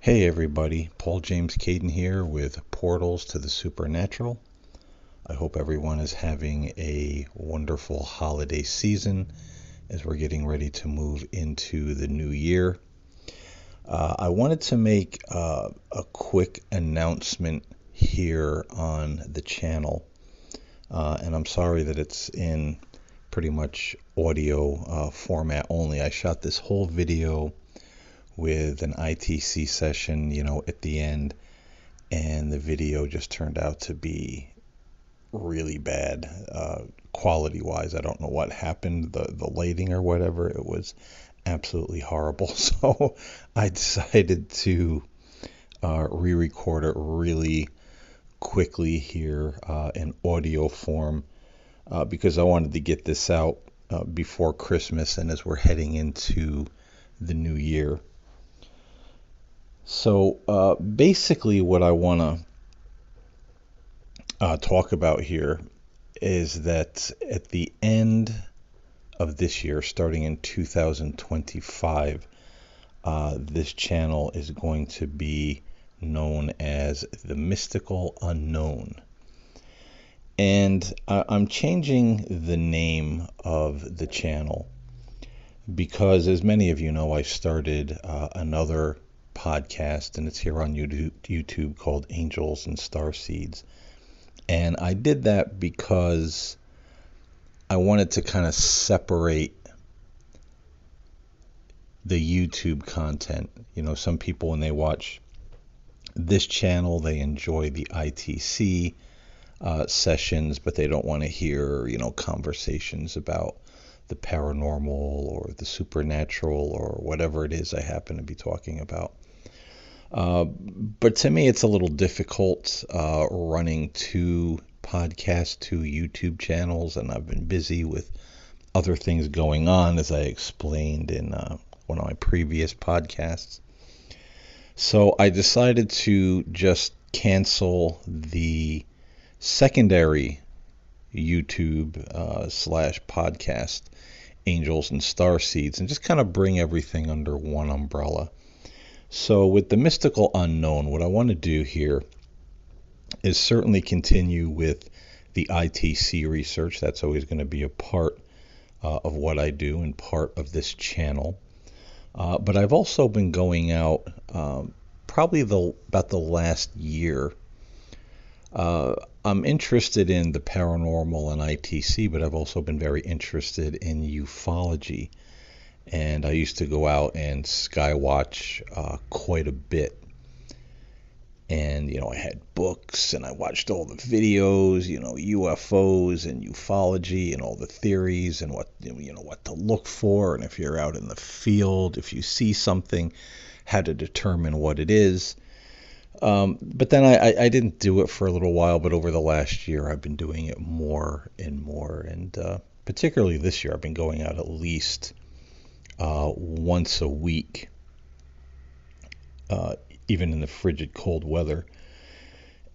Hey everybody, Paul James Caden here with Portals to the Supernatural. I hope everyone is having a wonderful holiday season as we're getting ready to move into the new year. I wanted to make a quick announcement here on the channel, and I'm sorry that it's in pretty much audio format only. I shot this whole video with an ITC session, at the end, and the video just turned out to be really bad, quality-wise. I don't know what happened, the lighting or whatever. It was absolutely horrible. So I decided to re-record it really quickly here in audio form because I wanted to get this out before Christmas and as we're heading into the new year. So basically what I want to talk about here is that at the end of this year, starting in 2025, this channel is going to be known as the Mystical Unknown. And I'm changing the name of the channel because, as many of you know, I started another podcast, and it's here on YouTube, called Angels and Starseeds. And I did that because I wanted to kind of separate the YouTube content. Some people, when they watch this channel, they enjoy the ITC sessions, but they don't want to hear, conversations about the paranormal or the supernatural or whatever it is I happen to be talking about. But to me, it's a little difficult running two podcasts, two YouTube channels, and I've been busy with other things going on, as I explained in one of my previous podcasts. So I decided to just cancel the secondary YouTube slash podcast, Angels and Starseeds, and just kind of bring everything under one umbrella. So with the Mystical Unknown, what I want to do here is certainly continue with the ITC research. That's always going to be a part of what I do and part of this channel. But I've also been going out probably about the last year. I'm interested in the paranormal and ITC, but I've also been very interested in ufology. And I used to go out and skywatch quite a bit. And, I had books and I watched all the videos, UFOs and ufology and all the theories and what to look for. And if you're out in the field, if you see something, how to determine what it is. But then I didn't do it for a little while, but over the last year I've been doing it more and more. And particularly this year, I've been going out at least once a week, even in the frigid cold weather.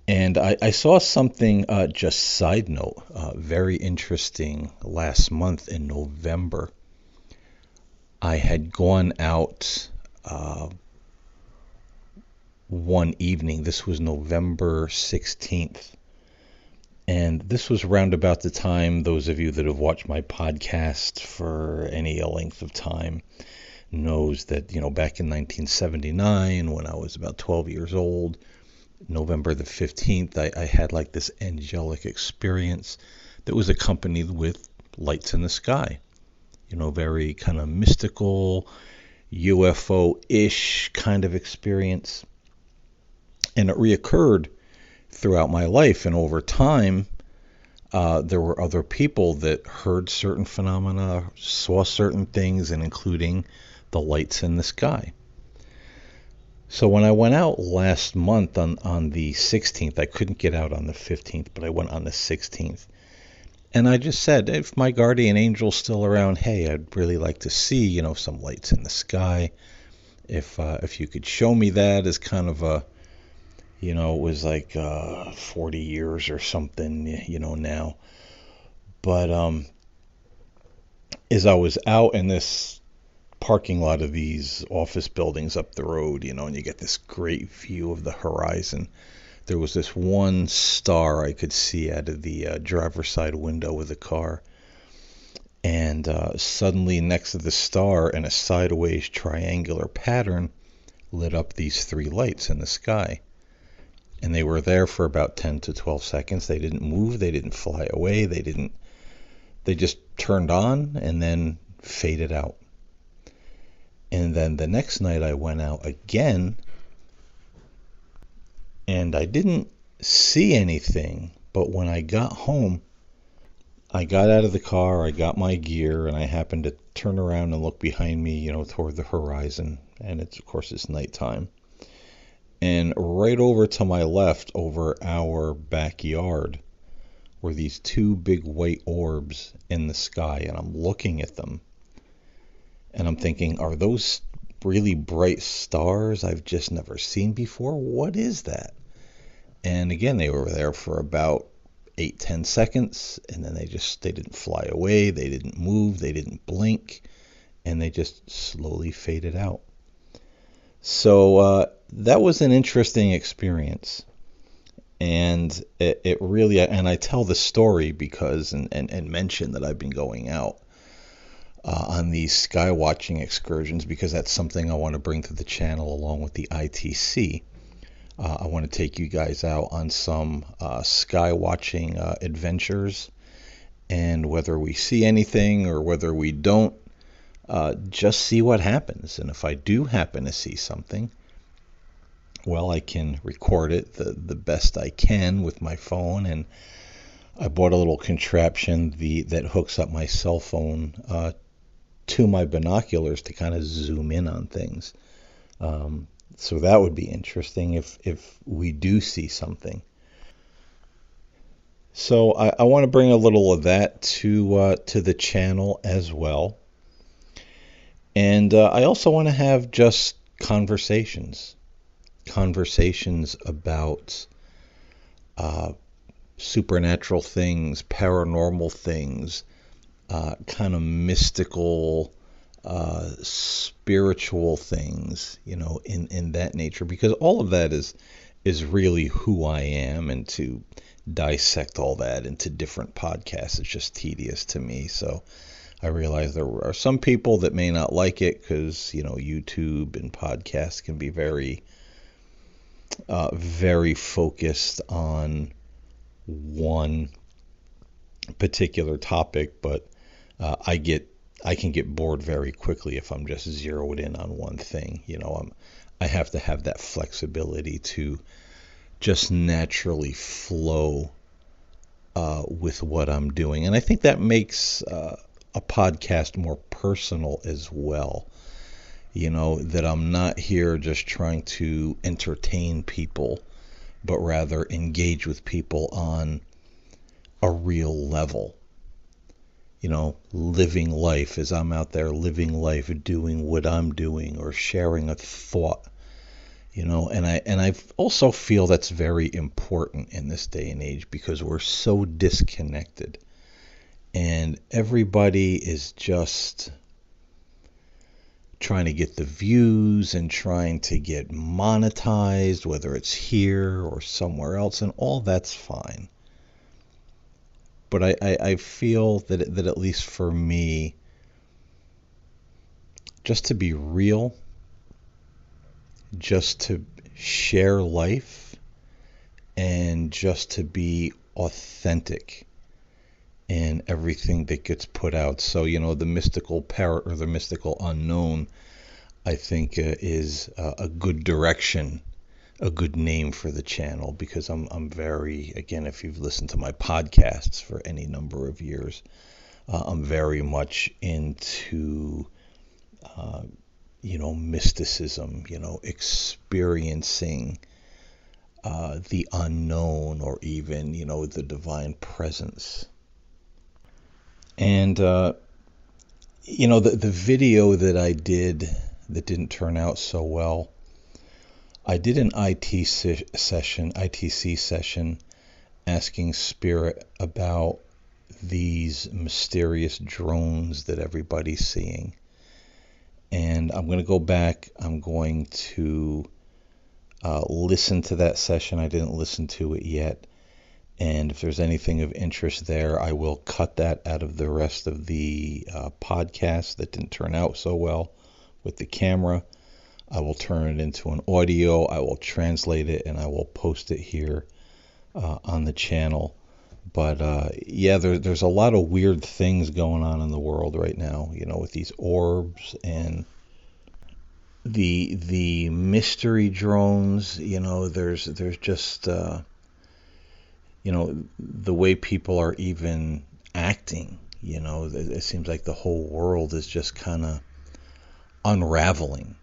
And I saw something, just side note, very interesting last month in November. I had gone out one evening. This was November 16th. And this was around about the time, those of you that have watched my podcast for any length of time knows that, back in 1979, when I was about 12 years old, November the 15th, I had like this angelic experience that was accompanied with lights in the sky. Very kind of mystical, UFO-ish kind of experience. And it reoccurred throughout my life, and over time there were other people that heard certain phenomena, saw certain things, and including the lights in the sky. So when I went out last month on the 16th, I couldn't get out on the 15th, but I went on the 16th, and I just said, if my guardian angel's still around, hey, I'd really like to see some lights in the sky. If you could show me that as kind of a, it was like 40 years or something, now. But as I was out in this parking lot of these office buildings up the road, and you get this great view of the horizon. There was this one star I could see out of the driver's side window of the car. And suddenly next to the star in a sideways triangular pattern lit up these three lights in the sky. And they were there for about 10 to 12 seconds. They didn't move. They didn't fly away. They just turned on and then faded out. And then the next night I went out again, and I didn't see anything. But when I got home, I got out of the car, I got my gear, and I happened to turn around and look behind me, toward the horizon. And of course, it's nighttime. And right over to my left, over our backyard, were these two big white orbs in the sky. And I'm looking at them. And I'm thinking, are those really bright stars I've just never seen before? What is that? And again, they were there for about 8-10 seconds, and then they didn't fly away, they didn't move, they didn't blink, and they just slowly faded out. So that was an interesting experience. And it really, and I tell the story because, and mention that I've been going out on these sky watching excursions, because that's something I want to bring to the channel along with the ITC. I want to take you guys out on some sky watching adventures, and whether we see anything or whether we don't, just see what happens. And if I do happen to see something, well, I can record it the best I can with my phone. And I bought a little contraption that hooks up my cell phone to my binoculars to kind of zoom in on things. So that would be interesting if we do see something. So I want to bring a little of that to the channel as well. And I also want to have just conversations about supernatural things, paranormal things, kind of mystical, spiritual things, in that nature, because all of that is really who I am, and to dissect all that into different podcasts is just tedious to me. So I realize there are some people that may not like it because, YouTube and podcasts can be very, very focused on one particular topic, but I can get bored very quickly if I'm just zeroed in on one thing. I have to have that flexibility to just naturally flow with what I'm doing. And I think that makes a podcast more personal as well. That I'm not here just trying to entertain people, but rather engage with people on a real level. Living life as I'm out there living life, doing what I'm doing, or sharing a thought. And I also feel that's very important in this day and age, because we're so disconnected, and everybody is just trying to get the views and trying to get monetized, whether it's here or somewhere else, and all that's fine. But I feel that at least for me, just to be real, just to share life, and just to be authentic in everything that gets put out. So, the mystical parrot, or the mystical unknown, I think is a good direction, a good name for the channel, because I'm very, again, if you've listened to my podcasts for any number of years, I'm very much into mysticism, experiencing the unknown, or even the divine presence. And the video that I did that didn't turn out so well, I did an ITC session asking Spirit about these mysterious drones that everybody's seeing. And I'm going to go back. I'm going to listen to that session. I didn't listen to it yet. And if there's anything of interest there, I will cut that out of the rest of the podcast that didn't turn out so well with the camera. I will turn it into an audio. I will translate it, and I will post it here on the channel. But yeah, there's a lot of weird things going on in the world right now, with these orbs and the mystery drones. There's just the way people are even acting. It seems like the whole world is just kind of unraveling.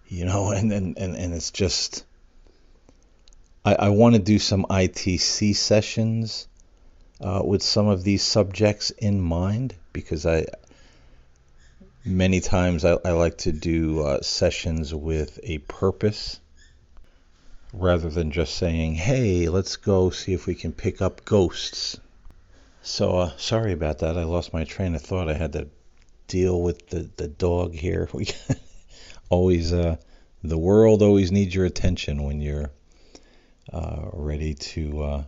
And it's just, I want to do some ITC sessions with some of these subjects in mind, because many times I like to do sessions with a purpose, rather than just saying, hey, let's go see if we can pick up ghosts. So sorry about that. I lost my train of thought. I had to deal with the dog here. We always the world always needs your attention when you're ready to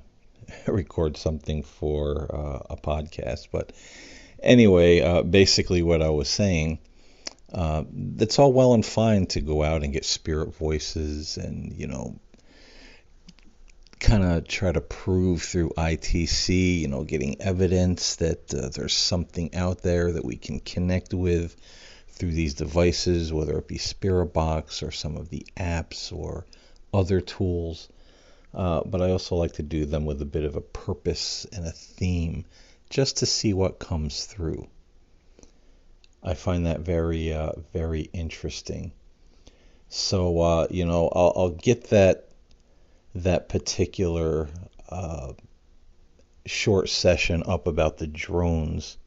record something for a podcast. But anyway, basically what I was saying, it's all well and fine to go out and get spirit voices and, kind of try to prove through ITC, getting evidence that there's something out there that we can connect with through these devices, whether it be Spirit Box or some of the apps or other tools. But I also like to do them with a bit of a purpose and a theme, just to see what comes through. I find that very, very interesting. So, I'll get that particular short session up about the drones,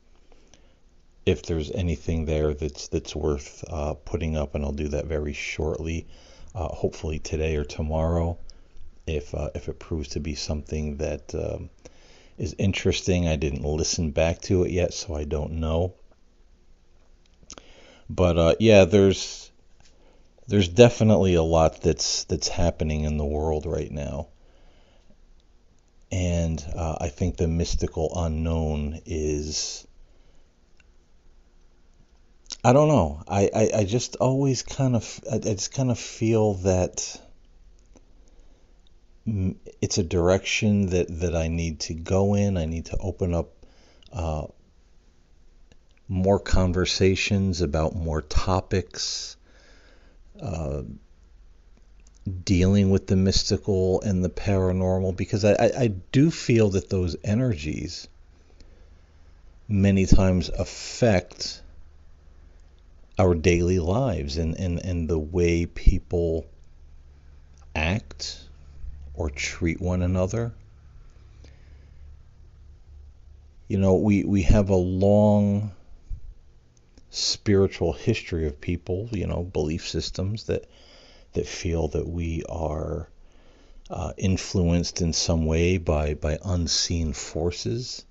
if there's anything there that's worth putting up, and I'll do that very shortly, hopefully today or tomorrow, if it proves to be something that is interesting. I didn't listen back to it yet, so I don't know. But yeah, there's definitely a lot that's happening in the world right now. And I think the mystical unknown is, I don't know. I just always kind of, I just kind of feel that it's a direction that I need to go in. I need to open up more conversations about more topics, dealing with the mystical and the paranormal, because I do feel that those energies many times affect our daily lives and the way people act or treat one another. We have a long spiritual history of people, belief systems that feel that we are influenced in some way by unseen forces.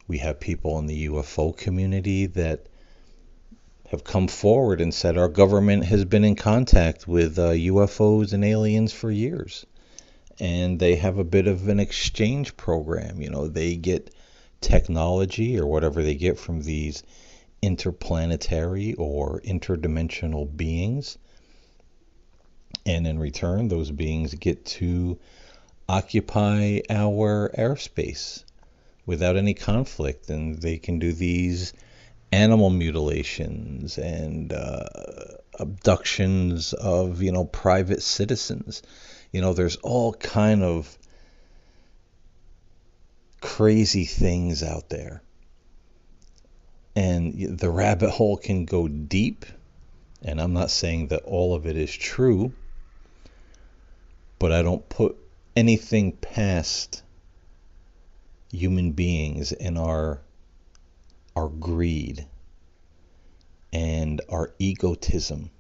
We have people in the UFO community that have come forward and said our government has been in contact with UFOs and aliens for years. And they have a bit of an exchange program. They get technology or whatever they get from these interplanetary or interdimensional beings. And in return, those beings get to occupy our airspace without any conflict. And they can do these animal mutilations and abductions of, private citizens. There's all kind of crazy things out there. And the rabbit hole can go deep. And I'm not saying that all of it is true, but I don't put anything past human beings in our greed and our egotism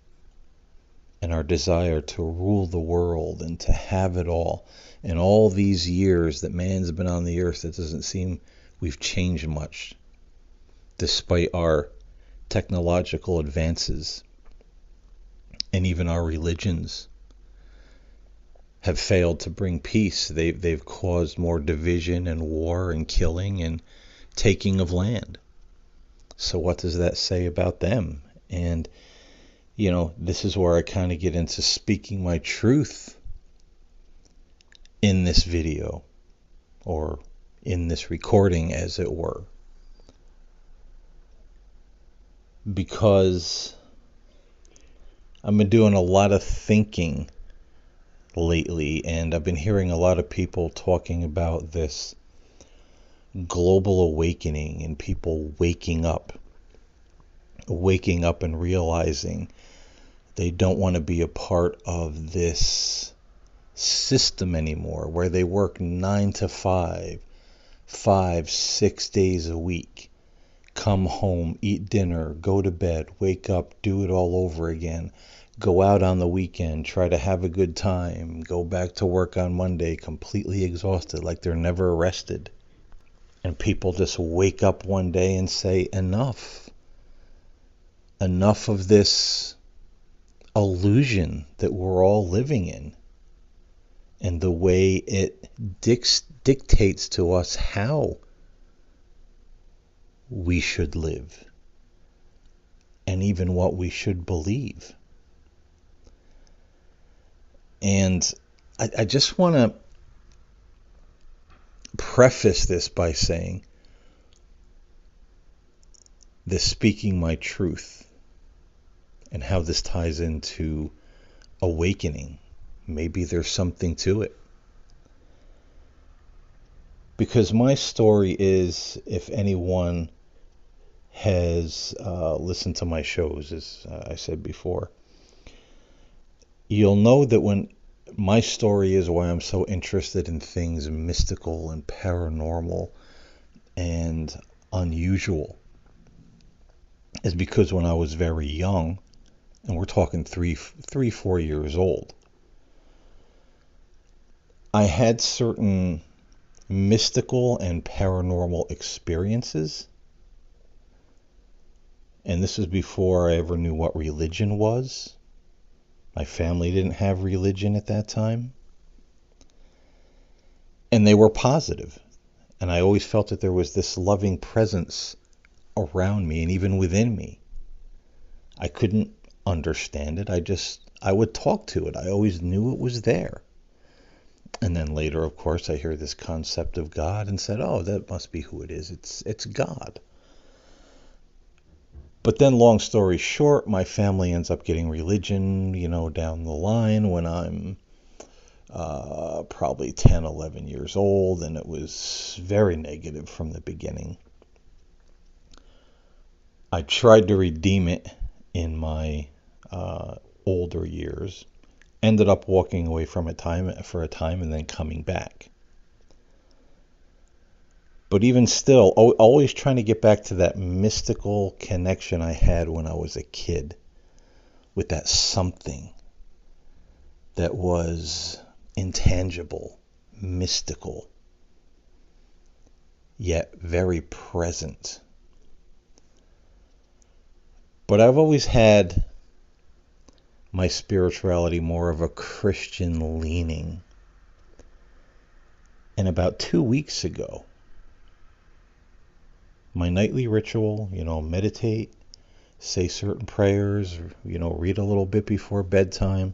and our desire to rule the world and to have it all. And all these years that man's been on the earth, it doesn't seem we've changed much, despite our technological advances and even our religions have failed to bring peace. They've caused more division and war and killing and taking of land. So what does that say about them? And, this is where I kind of get into speaking my truth in this video, or in this recording, as it were. Because I've been doing a lot of thinking lately, and I've been hearing a lot of people talking about this global awakening and people waking up and realizing they don't want to be a part of this system anymore, where they work 9 to 5, 6 days a week, come home, eat dinner, go to bed, wake up, do it all over again, go out on the weekend, try to have a good time, go back to work on Monday completely exhausted, like they're never rested. And people just wake up one day and say, enough of this illusion that we're all living in, and the way it dictates to us how we should live, and even what we should believe. And I just want to preface this by saying this, speaking my truth, and how this ties into awakening. Maybe there's something to it. Because my story is, if anyone has listened to my shows, as I said before, you'll know that when my story is why I'm so interested in things mystical and paranormal and unusual, is because when I was very young, and we're talking 4 years old, I had certain mystical and paranormal experiences. And this was before I ever knew what religion was. My family didn't have religion at that time. And they were positive. And I always felt that there was this loving presence around me and even within me. I couldn't understand it. I would talk to it. I always knew it was there. And then later, of course, I hear this concept of God and said, oh, that must be who it is. It's God. But then, long story short, my family ends up getting religion, down the line when I'm probably 10, 11 years old, and it was very negative from the beginning. I tried to redeem it in my older years. Ended up walking away for a time and then coming back. But even still, always trying to get back to that mystical connection I had when I was a kid, with that something that was intangible, mystical, yet very present. But I've always had my spirituality more of a Christian leaning. And about 2 weeks ago, my nightly ritual, meditate, say certain prayers, read a little bit before bedtime.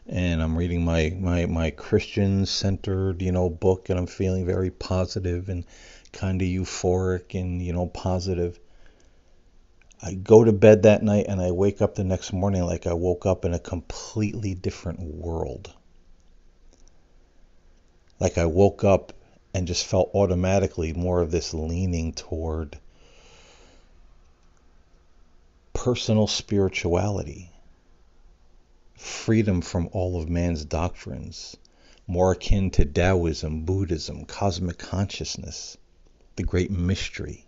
And I'm reading my Christian-centered, book, and I'm feeling very positive and kind of euphoric and, positive. I go to bed that night and I wake up the next morning like I woke up in a completely different world. Like I woke up and just felt automatically more of this leaning toward personal spirituality, freedom from all of man's doctrines, more akin to Taoism, Buddhism, cosmic consciousness, the great mystery.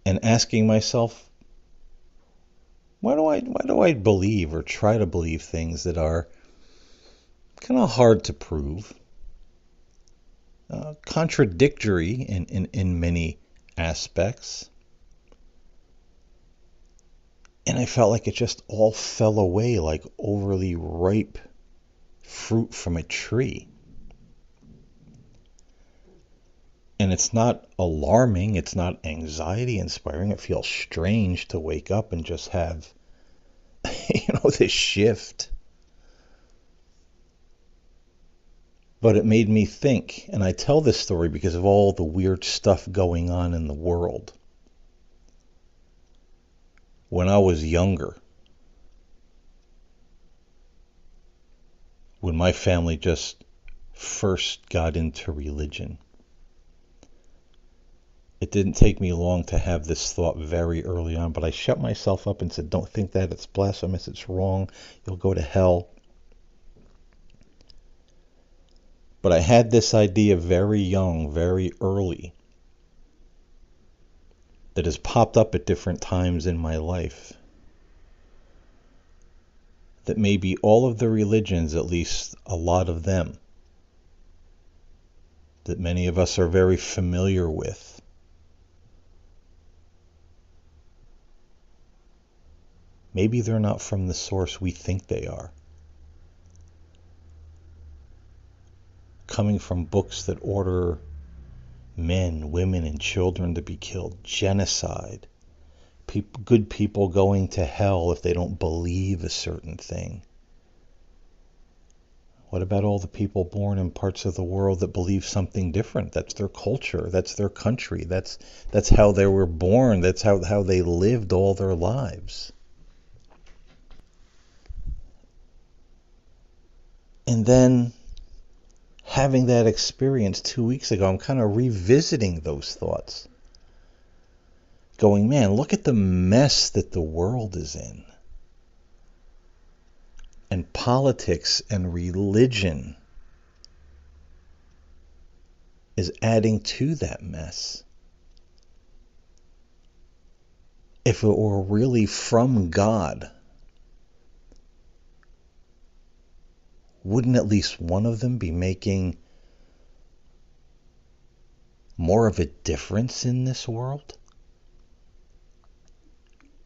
And asking myself, why do I believe or try to believe things that are kind of hard to prove, contradictory in many aspects. And I felt like it just all fell away like overly ripe fruit from a tree. And it's not alarming, it's not anxiety inspiring. It feels strange to wake up and just have, this shift. But it made me think, and I tell this story because of all the weird stuff going on in the world. When I was younger, when my family just first got into religion, it didn't take me long to have this thought very early on, but I shut myself up and said, don't think that, it's blasphemous, it's wrong, you'll go to hell. But I had this idea very young, very early, that has popped up at different times in my life. That maybe all of the religions, at least a lot of them, that many of us are very familiar with, maybe they're not from the source we think they are. Coming from books that order men, women, and children to be killed, genocide, good people going to hell if they don't believe a certain thing. What about all the people born in parts of the world that believe something different? That's their culture, that's their country, that's how they were born, that's how they lived all their lives. And then, having that experience 2 weeks ago, I'm kind of revisiting those thoughts. Going, man, look at the mess that the world is in. And politics and religion is adding to that mess. If it were really from God, wouldn't at least one of them be making more of a difference in this world?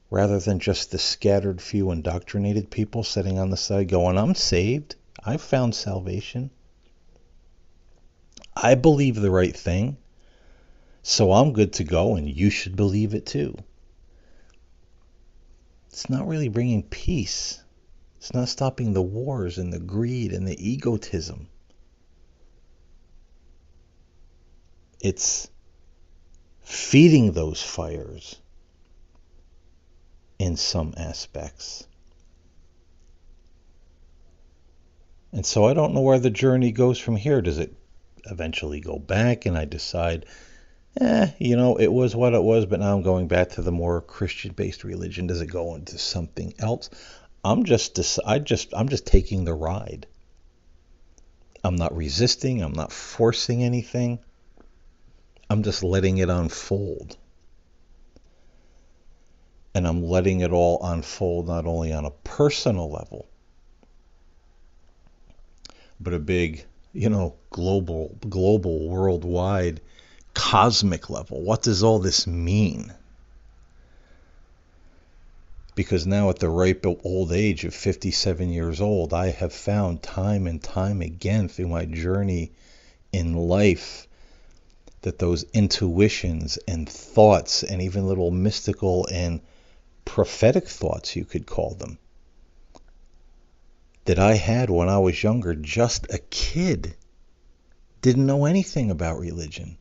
Rather than just the scattered few indoctrinated people sitting on the side going, I'm saved, I've found salvation, I believe the right thing, so I'm good to go and you should believe it too. It's not really bringing peace. It's not stopping the wars and the greed and the egotism. It's feeding those fires in some aspects. And so I don't know where the journey goes from here. Does it eventually go back and I decide, it was what it was, but now I'm going back to the more Christian-based religion? Does it go into something else? I'm just taking the ride. I'm not resisting. I'm not forcing anything. I'm just letting it unfold. And I'm letting it all unfold not only on a personal level, but a big, global, worldwide, cosmic level. What does all this mean? Because now at the ripe old age of 57 years old, I have found time and time again through my journey in life that those intuitions and thoughts and even little mystical and prophetic thoughts, you could call them, that I had when I was younger, just a kid, didn't know anything about religion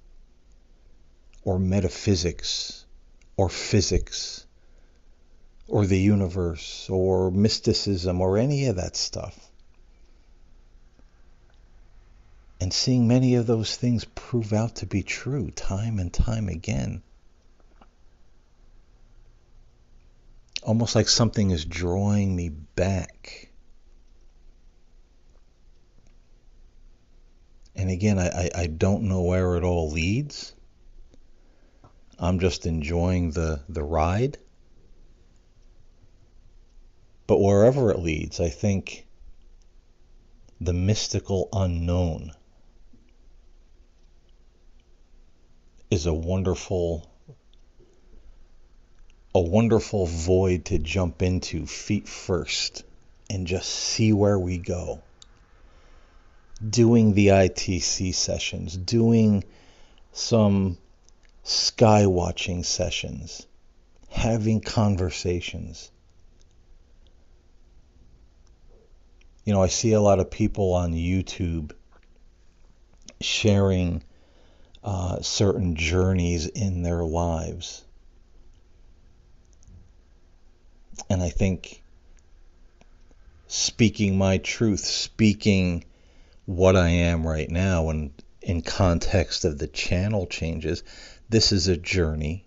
or metaphysics or physics or the universe or mysticism or any of that stuff. And seeing many of those things prove out to be true time and time again. Almost like something is drawing me back. And again, I don't know where it all leads. I'm just enjoying the ride. But wherever it leads, I think the mystical unknown is a wonderful a wonderful void to jump into feet first and just see where we go. Doing the ITC sessions, doing some sky watching sessions, having conversations. You know, I see a lot of people on YouTube sharing certain journeys in their lives. And I think speaking my truth, speaking what I am right now, and in context of the channel changes, this is a journey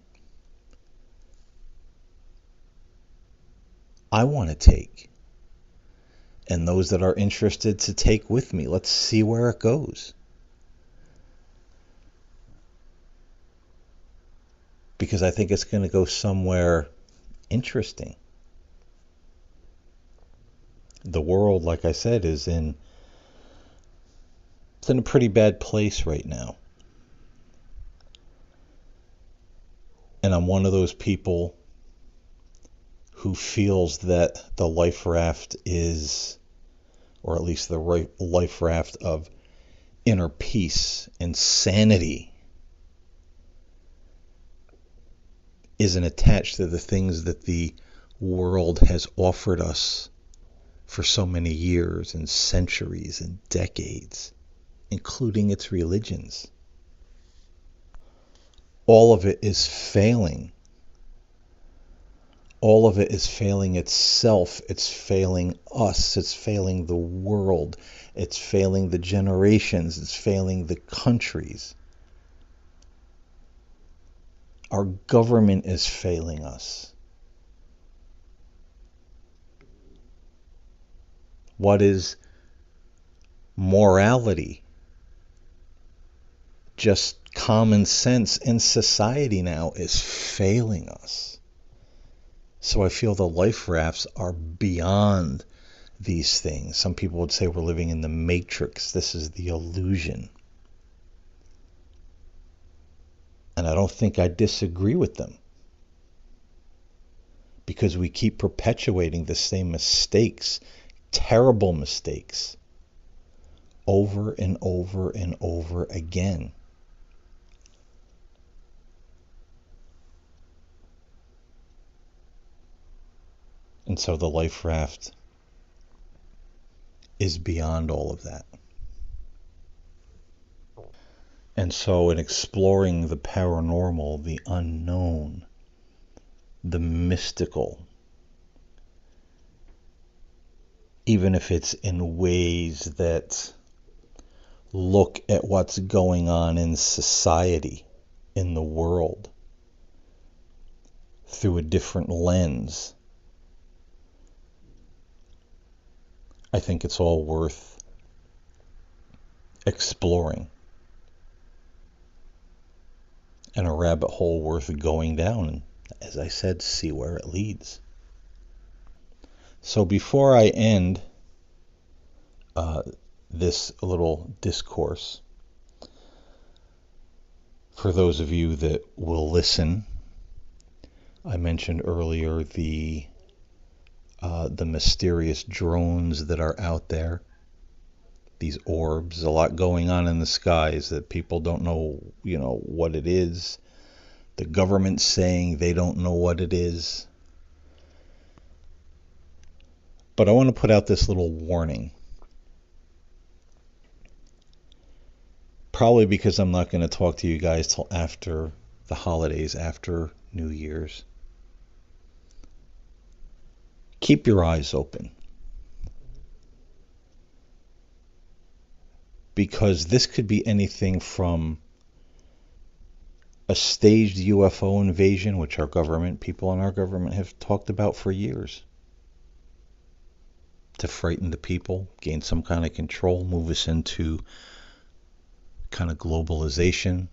I want to take. And those that are interested to take with me, let's see where it goes. Because I think it's going to go somewhere interesting. The world, like I said, it's in a pretty bad place right now. And I'm one of those people who feels that the life raft is, or at least the life raft of inner peace and sanity, isn't attached to the things that the world has offered us for so many years and centuries and decades, including its religions. All of it is failing. All of it is failing itself. It's failing us. It's failing the world. It's failing the generations. It's failing the countries. Our government is failing us. What is morality? Just common sense in society now is failing us. So I feel the life rafts are beyond these things. Some people would say we're living in the matrix. This is the illusion. And I don't think I disagree with them. Because we keep perpetuating the same mistakes, terrible mistakes, over and over and over again. And so the life raft is beyond all of that. And so in exploring the paranormal, the unknown, the mystical, even if it's in ways that look at what's going on in society, in the world, through a different lens, I think it's all worth exploring, and a rabbit hole worth going down, and as I said, see where it leads. So before I end this little discourse, for those of you that will listen, I mentioned earlier the mysterious drones that are out there, these orbs, a lot going on in the skies that people don't know, what it is. The government's saying they don't know what it is. But I want to put out this little warning. Probably because I'm not going to talk to you guys till after the holidays, after New Year's. Keep your eyes open. Because this could be anything from a staged UFO invasion, which people in our government have talked about for years, to frighten the people, gain some kind of control, move us into kind of globalization,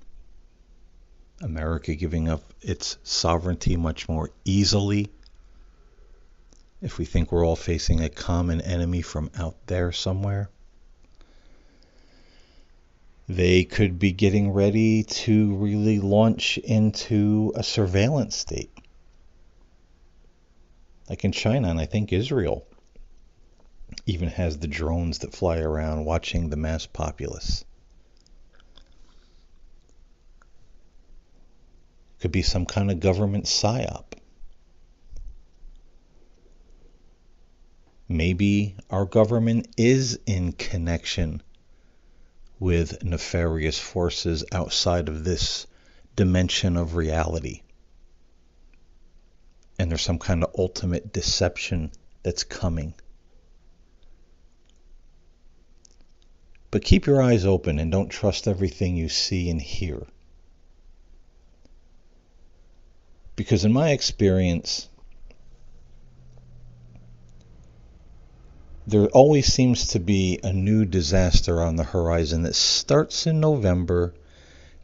America giving up its sovereignty much more easily. If we think we're all facing a common enemy from out there somewhere, they could be getting ready to really launch into a surveillance state. Like in China, and I think Israel even has the drones that fly around watching the mass populace. Could be some kind of government psyop. Maybe our government is in connection with nefarious forces outside of this dimension of reality. And there's some kind of ultimate deception that's coming. But keep your eyes open and don't trust everything you see and hear. Because in my experience, there always seems to be a new disaster on the horizon that starts in November,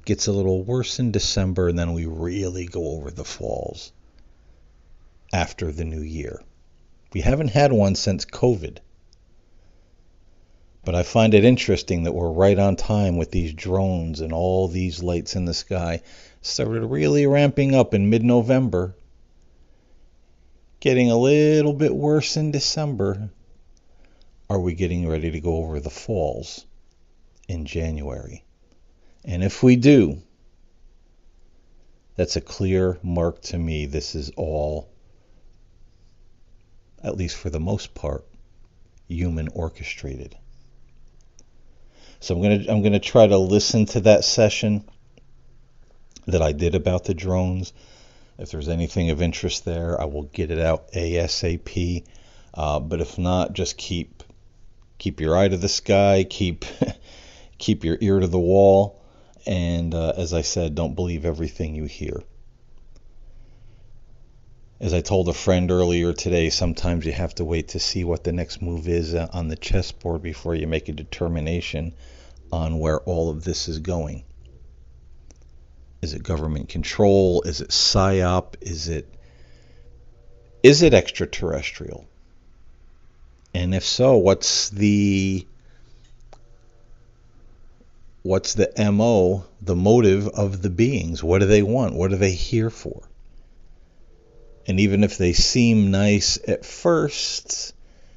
gets a little worse in December, and then we really go over the falls after the new year. We haven't had one since COVID. But I find it interesting that we're right on time with these drones and all these lights in the sky. Started really ramping up in mid-November, getting a little bit worse in December. Are we getting ready to go over the falls in January? And if we do, that's a clear mark to me. This is all, at least for the most part, human orchestrated. So I'm gonna try to listen to that session that I did about the drones. If there's anything of interest there, I will get it out ASAP. But if not, just keep your eye to the sky, keep your ear to the wall, and as I said, don't believe everything you hear. As I told a friend earlier today, sometimes you have to wait to see what the next move is on the chessboard before you make a determination on where all of this is going. Is it government control? Is it psyop? Is it extraterrestrial? And if so, what's the MO, the motive of the beings? What do they want? What are they here for? And even if they seem nice at first,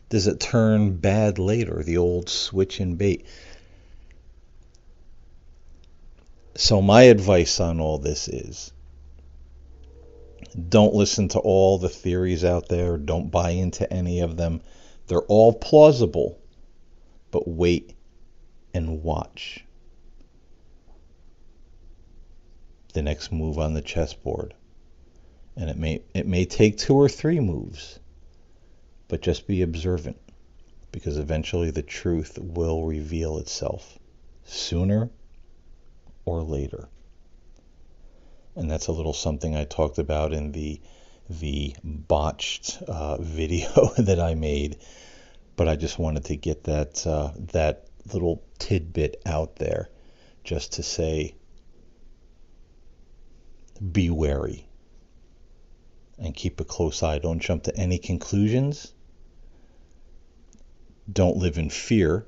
does it turn bad later? The old switch and bait. So my advice on all this is, don't listen to all the theories out there. Don't buy into any of them. They're all plausible, but wait and watch the next move on the chessboard. And it may take 2 or 3 moves, but just be observant, because eventually the truth will reveal itself sooner or later. And that's a little something I talked about in the botched video that I made, but I just wanted to get that little tidbit out there, just to say, be wary and keep a close eye. Don't jump to any conclusions. Don't live in fear,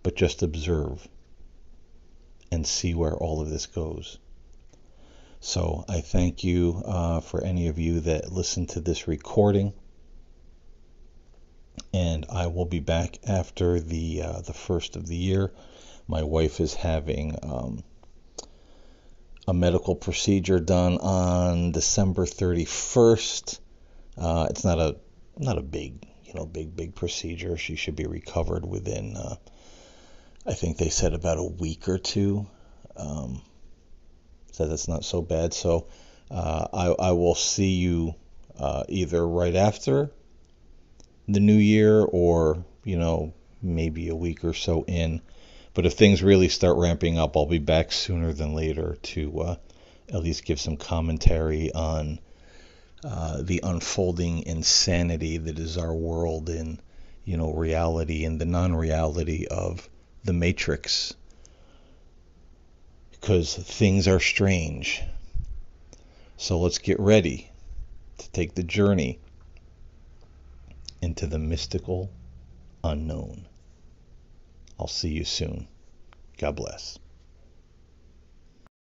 but just observe and see where all of this goes. So I thank you for any of you that listen to this recording, and I will be back after the first of the year. My wife is having a medical procedure done on December 31st. It's not a big procedure. She should be recovered within I think they said about a week or 2. So that's not so bad. So I will see you either right after the new year, or maybe a week or so in. But if things really start ramping up, I'll be back sooner than later to at least give some commentary on the unfolding insanity that is our world, in reality and the non-reality of the Matrix, because things are strange. So let's get ready to take the journey into the mystical unknown. I'll see you soon. God bless.